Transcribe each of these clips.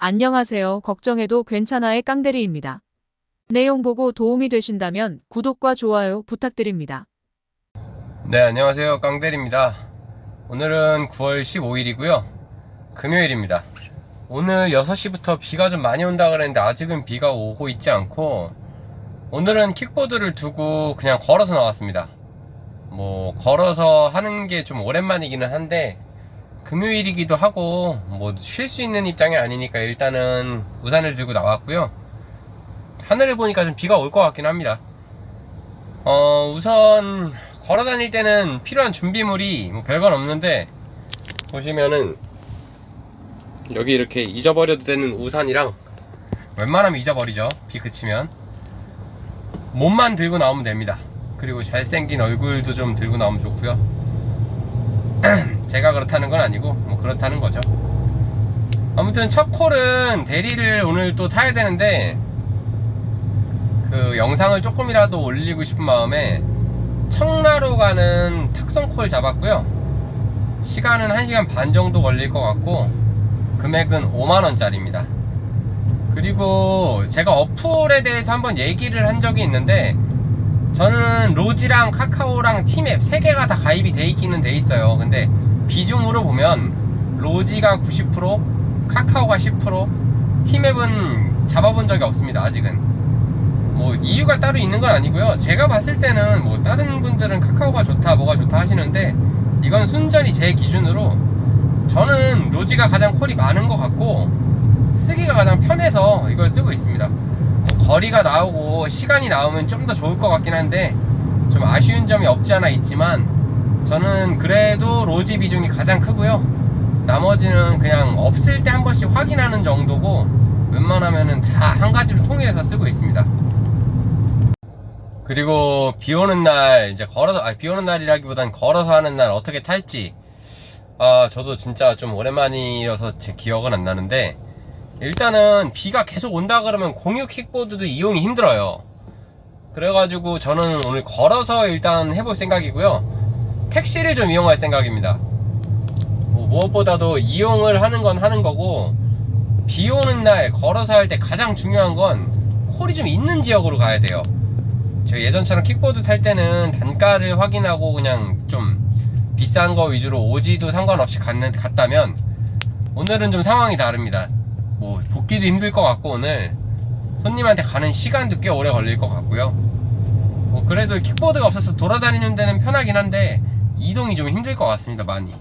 안녕하세요. 걱정해도 괜찮아의 깡대리입니다. 내용 보고 도움이 되신다면 구독과 좋아요 부탁드립니다. 네, 안녕하세요. 깡대리입니다. 오늘은 9월 15일이고요. 금요일입니다. 오늘 6시부터 비가 좀 많이 온다 그랬는데 아직은 비가 오고 있지 않고, 오늘은 킥보드를 두고 그냥 걸어서 나왔습니다. 걸어서 하는 게 좀 오랜만이기는 한데, 금요일이기도 하고 쉴 수 있는 입장이 아니니까 일단은 우산을 들고 나왔고요. 하늘을 보니까 좀 비가 올 것 같긴 합니다. 우선 걸어 다닐 때는 필요한 준비물이 별건 없는데, 보시면은 여기 이렇게 잊어버려도 되는 우산이랑, 웬만하면 잊어버리죠, 비 그치면. 몸만 들고 나오면 됩니다. 그리고 잘생긴 얼굴도 좀 들고 나오면 좋고요. 제가 그렇다는 건 아니고 그렇다는 거죠. 아무튼 첫 콜은 대리를 오늘 또 타야 되는데, 그 영상을 조금이라도 올리고 싶은 마음에 청라로 가는 탁송콜 잡았고요. 시간은 1시간 반 정도 걸릴 것 같고, 금액은 5만원짜리입니다. 그리고 제가 어플에 대해서 한번 얘기를 한 적이 있는데, 저는 로지랑 카카오랑 티맵 3개가 다 가입이 돼 있기는 돼 있어요. 근데 비중으로 보면 로지가 90%, 카카오가 10%, 티맵은 잡아본 적이 없습니다. 아직은. 이유가 따로 있는 건 아니고요. 제가 봤을 때는 다른 분들은 카카오가 좋다, 뭐가 좋다 하시는데, 이건 순전히 제 기준으로 저는 로지가 가장 콜이 많은 것 같고 쓰기가 가장 편해서 이걸 쓰고 있습니다. 거리가 나오고 시간이 나오면 좀 더 좋을 것 같긴 한데, 좀 아쉬운 점이 없지 않아 있지만, 저는 그래도 로지 비중이 가장 크고요. 나머지는 그냥 없을 때 한 번씩 확인하는 정도고, 웬만하면은 다 한 가지로 통일해서 쓰고 있습니다. 그리고 비 오는 날, 이제 비 오는 날이라기보단 걸어서 하는 날 어떻게 탈지, 저도 진짜 좀 오랜만이라서 기억은 안 나는데, 일단은 비가 계속 온다 그러면 공유 킥보드도 이용이 힘들어요. 그래가지고 저는 오늘 걸어서 일단 해볼 생각이고요. 택시를 좀 이용할 생각입니다. 무엇보다도 이용을 하는 건 하는 거고, 비 오는 날 걸어서 할 때 가장 중요한 건 콜이 좀 있는 지역으로 가야 돼요. 저 예전처럼 킥보드 탈 때는 단가를 확인하고 그냥 좀 비싼 거 위주로 오지도 상관없이 갔다면, 오늘은 좀 상황이 다릅니다. 복귀도 힘들 것 같고, 오늘 손님한테 가는 시간도 꽤 오래 걸릴 것 같고요. 그래도 킥보드가 없어서 돌아다니는 데는 편하긴 한데 이동이 좀 힘들 것 같습니다, 많이.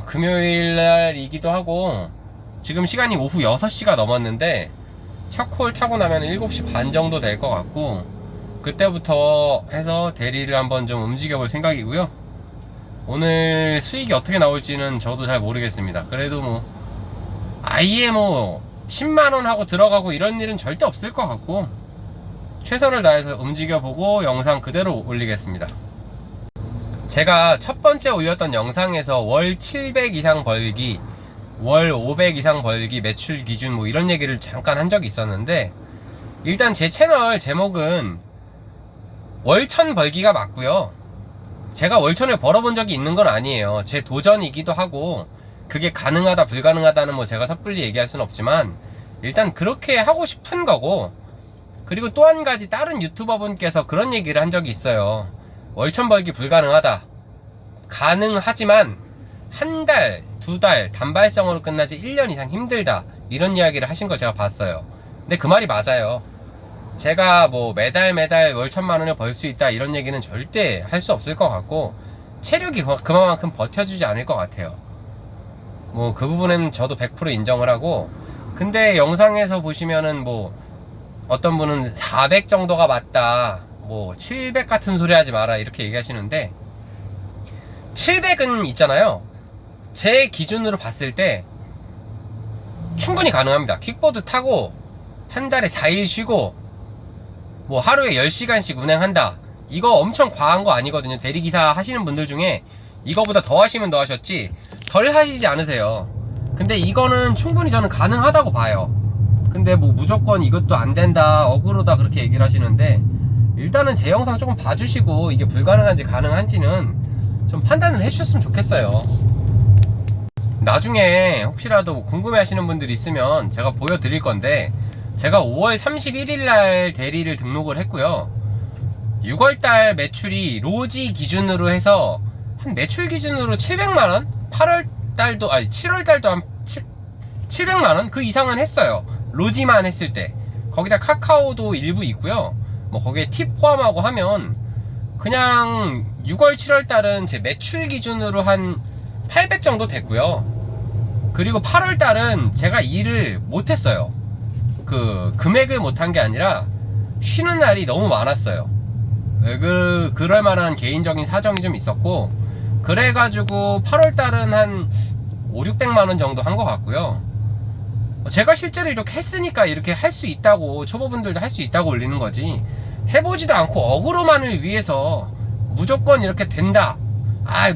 금요일날이기도 하고, 지금 시간이 오후 6시가 넘었는데 첫 콜 타고 나면 7시 반 정도 될 것 같고, 그때부터 해서 대리를 한번 좀 움직여 볼 생각이고요. 오늘 수익이 어떻게 나올지는 저도 잘 모르겠습니다. 그래도 아예 10만원 하고 들어가고 이런 일은 절대 없을 것 같고, 최선을 다해서 움직여보고 영상 그대로 올리겠습니다. 제가 첫 번째 올렸던 영상에서 월 700 이상 벌기, 월 500 이상 벌기, 매출 기준 이런 얘기를 잠깐 한 적이 있었는데, 일단 제 채널 제목은 월 1000 벌기가 맞고요. 제가 월 1000을 벌어본 적이 있는 건 아니에요. 제 도전이기도 하고, 그게 가능하다 불가능하다는 제가 섣불리 얘기할 수는 없지만, 일단 그렇게 하고 싶은 거고, 그리고 또 한 가지 다른 유튜버 분께서 그런 얘기를 한 적이 있어요. 월천 벌기 불가능하다, 가능하지만 한 달, 두 달 단발성으로 끝나지 1년 이상 힘들다, 이런 이야기를 하신 걸 제가 봤어요. 근데 그 말이 맞아요. 제가 매달 월 1000만원을 벌 수 있다 이런 얘기는 절대 할 수 없을 것 같고, 체력이 그만큼 버텨주지 않을 것 같아요. 그 부분은 저도 100% 인정을 하고, 근데 영상에서 보시면은 어떤 분은 400 정도가 맞다, 700 같은 소리 하지 마라 이렇게 얘기하시는데, 700은 있잖아요. 제 기준으로 봤을 때 충분히 가능합니다. 킥보드 타고 한 달에 4일 쉬고 하루에 10시간씩 운행한다, 이거 엄청 과한 거 아니거든요. 대리기사 하시는 분들 중에 이거보다 더 하시면 더 하셨지 덜 하시지 않으세요. 근데 이거는 충분히 저는 가능하다고 봐요. 근데 무조건 이것도 안 된다, 억울하다 그렇게 얘기를 하시는데, 일단은 제 영상 조금 봐주시고 이게 불가능한지 가능한지는 좀 판단을 해주셨으면 좋겠어요. 나중에 혹시라도 궁금해 하시는 분들이 있으면 제가 보여드릴 건데, 제가 5월 31일 날 대리를 등록을 했고요. 6월달 매출이 로지 기준으로 해서 한 매출 기준으로 700만원? 8월달도, 아니 7월달도 한 700만원? 그 이상은 했어요. 로지만 했을 때. 거기다 카카오도 일부 있고요. 뭐 거기에 팁 포함하고 하면 그냥 6월 7월달은 제 매출 기준으로 한 800 정도 됐고요. 그리고 8월달은 제가 일을 못했어요. 그 금액을 못한 게 아니라 쉬는 날이 너무 많았어요. 그럴 만한 개인적인 사정이 좀 있었고, 그래가지고 8월달은 한 5, 600만원 정도 한 것 같고요. 제가 실제로 이렇게 했으니까 이렇게 할 수 있다고, 초보분들도 할 수 있다고 올리는 거지, 해보지도 않고 어그로만을 위해서 무조건 이렇게 된다,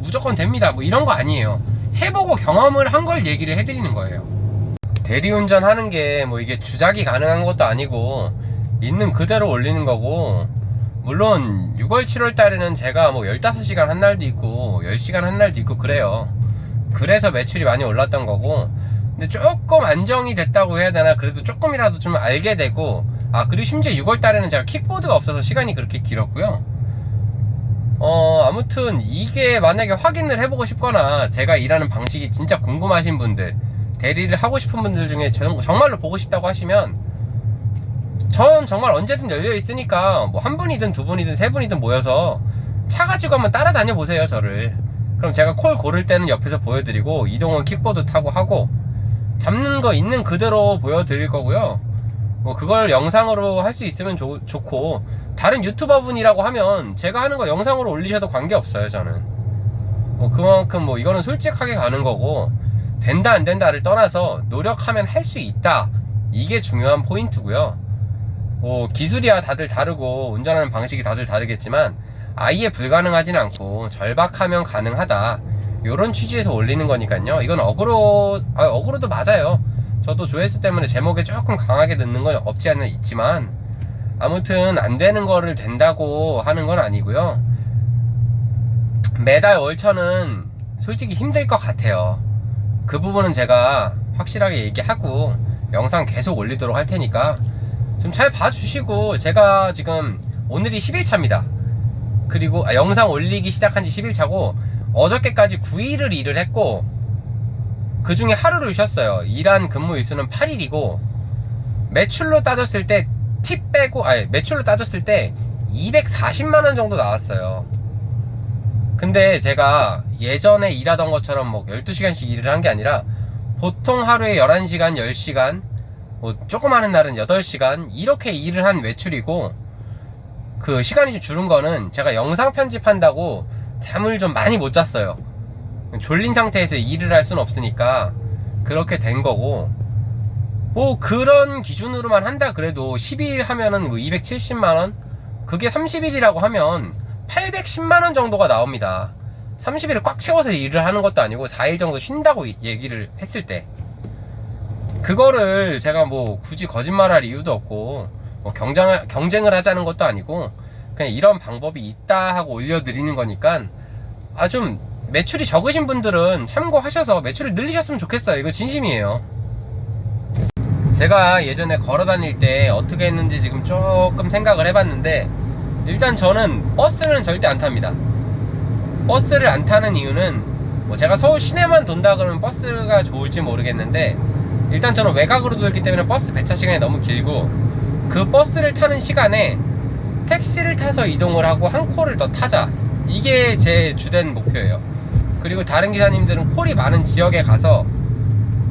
무조건 됩니다, 뭐 이런 거 아니에요. 해보고 경험을 한 걸 얘기를 해드리는 거예요. 대리운전 하는 게 뭐 이게 주작이 가능한 것도 아니고 있는 그대로 올리는 거고, 물론 6월 7월 달에는 제가 뭐 15시간 한 날도 있고 10시간 한 날도 있고 그래요. 그래서 매출이 많이 올랐던 거고, 근데 조금 안정이 됐다고 해야 되나, 그래도 조금이라도 좀 알게 되고, 그리고 심지어 6월 달에는 제가 킥보드가 없어서 시간이 그렇게 길었고요. 아무튼 이게 만약에 확인을 해보고 싶거나 제가 일하는 방식이 진짜 궁금하신 분들, 대리를 하고 싶은 분들 중에 정말로 보고 싶다고 하시면 전 정말 언제든 열려 있으니까, 뭐 한 분이든 두 분이든 세 분이든 모여서 차 가지고 한번 따라다녀 보세요, 저를. 그럼 제가 콜 고를 때는 옆에서 보여드리고, 이동은 킥보드 타고 하고, 잡는 거 있는 그대로 보여드릴 거고요. 뭐 그걸 영상으로 할 수 있으면 좋고, 다른 유튜버 분이라고 하면 제가 하는 거 영상으로 올리셔도 관계없어요, 저는. 뭐 그만큼 뭐 이거는 솔직하게 가는 거고, 된다 안 된다를 떠나서 노력하면 할 수 있다, 이게 중요한 포인트고요. 뭐 기술이야 다들 다르고 운전하는 방식이 다들 다르겠지만, 아예 불가능하진 않고 절박하면 가능하다, 요런 취지에서 올리는 거니까요. 이건 어그로도 맞아요. 저도 조회수 때문에 제목에 조금 강하게 넣는 건 없지 않아 있지만, 아무튼 안 되는 거를 된다고 하는 건 아니고요. 매달 월천은 솔직히 힘들 것 같아요. 그 부분은 제가 확실하게 얘기하고 영상 계속 올리도록 할 테니까 좀 잘 봐주시고, 제가 지금 오늘이 10일차입니다. 그리고 영상 올리기 시작한 지 10일차고, 어저께까지 9일을 일을 했고 그 중에 하루를 쉬었어요. 일한 근무 일수는 8일이고, 매출로 따졌을 때 팁 빼고, 매출로 따졌을 때 240만원 정도 나왔어요. 근데 제가 예전에 일하던 것처럼 뭐 12시간씩 일을 한 게 아니라, 보통 하루에 11시간, 10시간, 뭐 조금 하는 날은 8시간, 이렇게 일을 한 매출이고, 그 시간이 좀 줄은 거는 제가 영상 편집한다고 잠을 좀 많이 못 잤어요. 졸린 상태에서 일을 할 수는 없으니까 그렇게 된 거고, 뭐 그런 기준으로만 한다 그래도 12일 하면은 뭐 270만원? 그게 30일이라고 하면 810만원 정도가 나옵니다. 30일을 꽉 채워서 일을 하는 것도 아니고 4일 정도 쉰다고 얘기를 했을 때, 그거를 제가 뭐 굳이 거짓말할 이유도 없고, 뭐 경쟁을 하자는 것도 아니고, 그냥 이런 방법이 있다 하고 올려드리는 거니까, 좀 매출이 적으신 분들은 참고하셔서 매출을 늘리셨으면 좋겠어요. 이거 진심이에요. 제가 예전에 걸어다닐 때 어떻게 했는지 지금 조금 생각을 해봤는데, 일단 저는 버스는 절대 안 탑니다. 버스를 안 타는 이유는, 뭐 제가 서울 시내만 돈다 그러면 버스가 좋을지 모르겠는데, 일단 저는 외곽으로 돌기 때문에 버스 배차 시간이 너무 길고, 그 버스를 타는 시간에 택시를 타서 이동을 하고 한 콜을 더 타자, 이게 제 주된 목표예요. 그리고 다른 기사님들은 콜이 많은 지역에 가서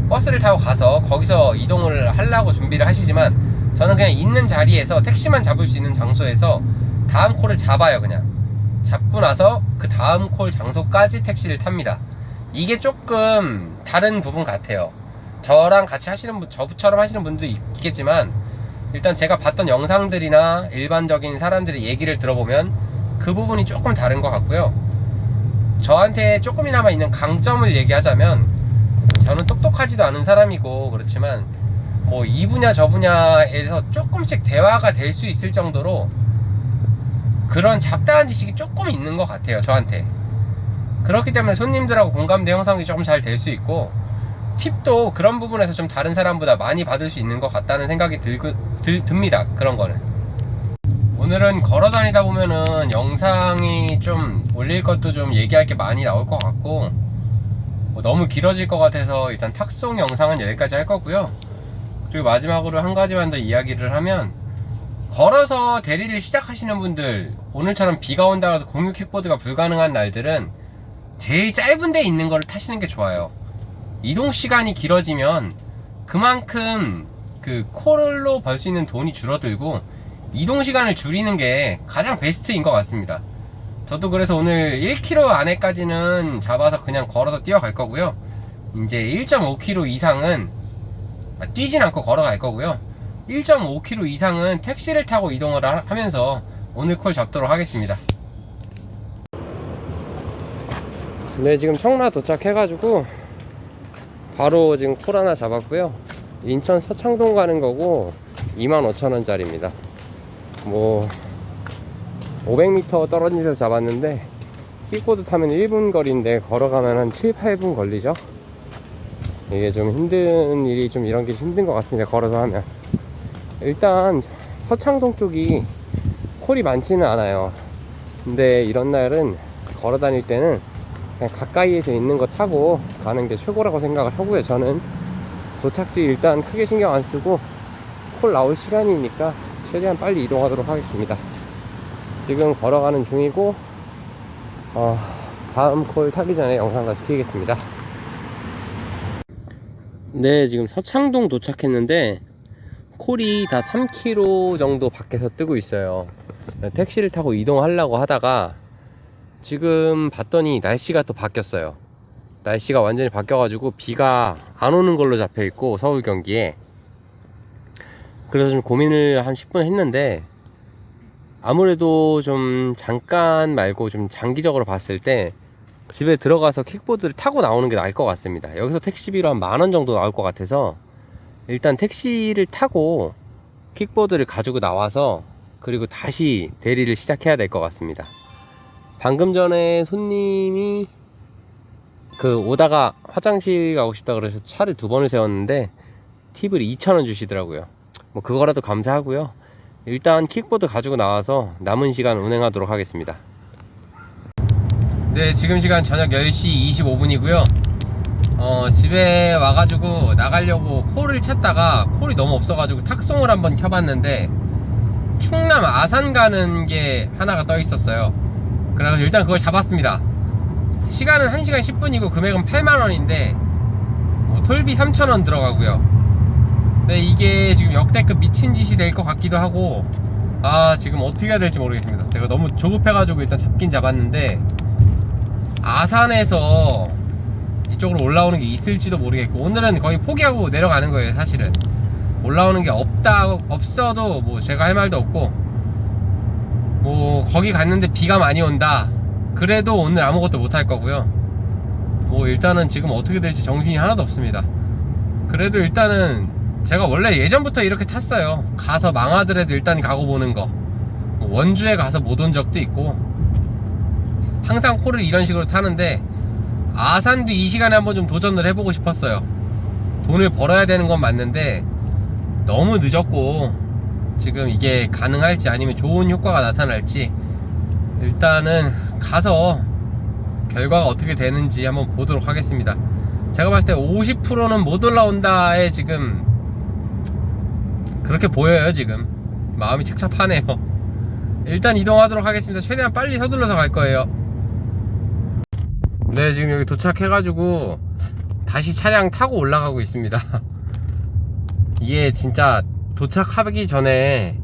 버스를 타고 가서 거기서 이동을 하려고 준비를 하시지만, 저는 그냥 있는 자리에서 택시만 잡을 수 있는 장소에서 다음 콜을 잡아요. 그냥 잡고 나서 그 다음 콜 장소까지 택시를 탑니다. 이게 조금 다른 부분 같아요. 저랑 같이 하시는 분, 저처럼 하시는 분도 있겠지만, 일단 제가 봤던 영상들이나 일반적인 사람들의 얘기를 들어보면 그 부분이 조금 다른 것 같고요. 저한테 조금이나마 있는 강점을 얘기하자면, 저는 똑똑하지도 않은 사람이고 그렇지만 뭐 이 분야 저 분야에서 조금씩 대화가 될 수 있을 정도로 그런 잡다한 지식이 조금 있는 것 같아요, 저한테. 그렇기 때문에 손님들하고 공감대 형성이 조금 잘 될 수 있고, 팁도 그런 부분에서 좀 다른 사람보다 많이 받을 수 있는 것 같다는 생각이 듭니다. 그런 거는. 오늘은 걸어 다니다 보면은 영상이 좀 올릴 것도 좀 얘기할 게 많이 나올 것 같고, 뭐 너무 길어질 것 같아서 일단 탁송 영상은 여기까지 할 거고요. 그리고 마지막으로 한 가지만 더 이야기를 하면, 걸어서 대리를 시작하시는 분들, 오늘처럼 비가 온다 해서 공유 킥보드가 불가능한 날들은 제일 짧은 데 있는 거를 타시는 게 좋아요. 이동 시간이 길어지면 그만큼 그 콜로 벌 수 있는 돈이 줄어들고 이동 시간을 줄이는 게 가장 베스트인 것 같습니다. 저도 그래서 오늘 1km 안에까지는 잡아서 그냥 걸어서 뛰어갈 거고요. 이제 1.5km 이상은 뛰진 않고 걸어갈 거고요. 1.5km 이상은 택시를 타고 이동을 하면서 오늘 콜 잡도록 하겠습니다. 네, 지금 청라 도착해가지고 바로 지금 콜 하나 잡았고요. 인천 서창동 가는 거고 25,000원짜리입니다. 뭐 500m 떨어진 데서 잡았는데 킥보드 타면 1분 거리인데 걸어가면 한 7, 8분 걸리죠. 이게 좀 힘든 일이 좀 이런 게 힘든 것 같습니다. 걸어서 하면. 일단 서창동 쪽이 콜이 많지는 않아요. 근데 이런 날은 걸어 다닐 때는 그냥 가까이에서 있는 거 타고 가는 게 최고라고 생각을 하고요. 저는 도착지 일단 크게 신경 안 쓰고 콜 나올 시간이니까 최대한 빨리 이동하도록 하겠습니다. 지금 걸어가는 중이고 다음 콜 타기 전에 영상 다시 켜겠습니다. 네, 지금 서창동 도착했는데 콜이 다 3km 정도 밖에서 뜨고 있어요. 택시를 타고 이동하려고 하다가 지금 봤더니 날씨가 또 바뀌었어요. 날씨가 완전히 바뀌어가지고 비가 안 오는 걸로 잡혀있고 서울 경기에. 그래서 좀 고민을 한 10분 했는데 아무래도 좀 잠깐 말고 좀 장기적으로 봤을 때 집에 들어가서 킥보드를 타고 나오는 게 나을 것 같습니다. 여기서 택시비로 한 10,000원 정도 나올 것 같아서 일단 택시를 타고 킥보드를 가지고 나와서 그리고 다시 대리를 시작해야 될 것 같습니다. 방금 전에 손님이 오다가 화장실 가고 싶다 그래서 차를 2번을 세웠는데 팁을 2,000원 주시더라고요. 뭐 그거라도 감사하고요. 일단 킥보드 가지고 나와서 남은 시간 운행하도록 하겠습니다. 네, 지금 시간 저녁 10시 25분이고요 집에 와가지고 나가려고 콜을 찾다가 콜이 너무 없어가지고 탁송을 한번 켜봤는데 충남 아산 가는 게 하나가 떠 있었어요. 그래서 일단 그걸 잡았습니다. 시간은 1시간 10분이고 금액은 8만원인데 뭐 톨비 3,000원 들어가고요. 근데 이게 지금 역대급 미친 짓이 될 것 같기도 하고 지금 어떻게 해야 될지 모르겠습니다. 제가 너무 조급해가지고 일단 잡긴 잡았는데 아산에서 이쪽으로 올라오는 게 있을지도 모르겠고 오늘은 거의 포기하고 내려가는 거예요. 사실은 올라오는 게 없어도 뭐 제가 할 말도 없고 뭐 거기 갔는데 비가 많이 온다 그래도 오늘 아무것도 못 할 거고요. 뭐 일단은 지금 어떻게 될지 정신이 하나도 없습니다. 그래도 일단은 제가 원래 예전부터 이렇게 탔어요. 가서 망하더라도 일단 가고 보는 거. 원주에 가서 못 온 적도 있고 항상 콜을 이런 식으로 타는데 아산도 이 시간에 한번 좀 도전을 해보고 싶었어요. 돈을 벌어야 되는 건 맞는데 너무 늦었고 지금 이게 가능할지 아니면 좋은 효과가 나타날지 일단은 가서 결과가 어떻게 되는지 한번 보도록 하겠습니다. 제가 봤을 때 50%는 못 올라온다에 지금 그렇게 보여요. 지금 마음이 착잡하네요. 일단 이동하도록 하겠습니다. 최대한 빨리 서둘러서 갈 거예요. 네, 지금 여기 도착해가지고 다시 차량 타고 올라가고 있습니다. 이게 진짜 도착하기 전에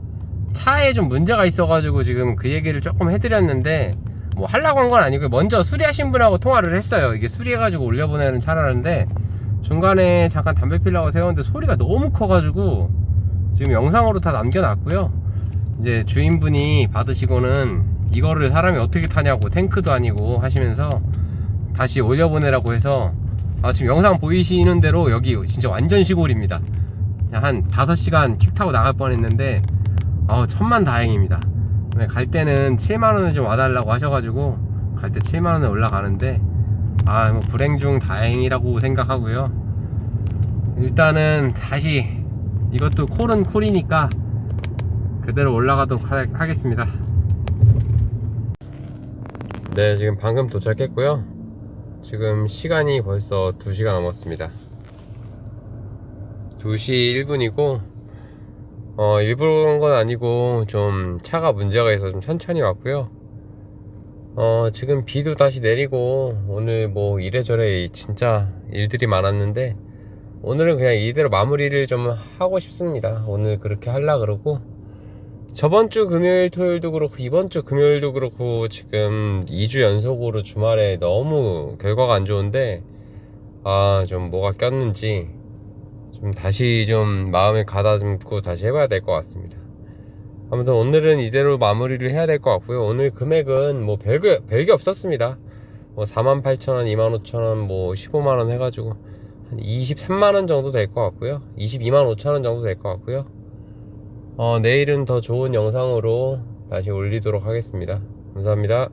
차에 좀 문제가 있어가지고 지금 그 얘기를 조금 해드렸는데 뭐 하려고 한 건 아니고 먼저 수리하신 분하고 통화를 했어요. 이게 수리해가지고 올려보내는 차라는데 중간에 잠깐 담배 피려고 세웠는데 소리가 너무 커가지고 지금 영상으로 다 남겨놨고요. 이제 주인분이 받으시고는 이거를 사람이 어떻게 타냐고 탱크도 아니고 하시면서 다시 올려보내라고 해서 지금 영상 보이시는 대로 여기 진짜 완전 시골입니다. 한 5시간 킥 타고 나갈 뻔했는데 천만다행입니다. 갈 때는 7만원을 좀 와달라고 하셔가지고 갈 때 7만원에 올라가는데 뭐 불행 중 다행이라고 생각하고요. 일단은 다시 이것도 콜은 콜이니까 그대로 올라가도록 하겠습니다. 네, 지금 방금 도착했고요. 지금 시간이 벌써 2시가 넘었습니다. 2시 1분이고 일부러 그런 건 아니고 좀 차가 문제가 있어서 좀 천천히 왔고요. 지금 비도 다시 내리고 오늘 뭐 이래저래 진짜 일들이 많았는데 오늘은 그냥 이대로 마무리를 좀 하고 싶습니다. 오늘 그렇게 하려 그러고 저번주 금요일 토요일도 그렇고 이번주 금요일도 그렇고 지금 2주 연속으로 주말에 너무 결과가 안 좋은데 좀 뭐가 꼈는지 좀 다시 좀 마음을 가다듬고 다시 해봐야 될 것 같습니다. 아무튼 오늘은 이대로 마무리를 해야 될 것 같고요. 오늘 금액은 뭐 별게 없었습니다. 뭐 48,000원, 25,000원, 뭐 15만원 해가지고 한 23만원 정도 될 것 같고요. 22만 5천원 정도 될 것 같고요. 내일은 더 좋은 영상으로 다시 올리도록 하겠습니다. 감사합니다.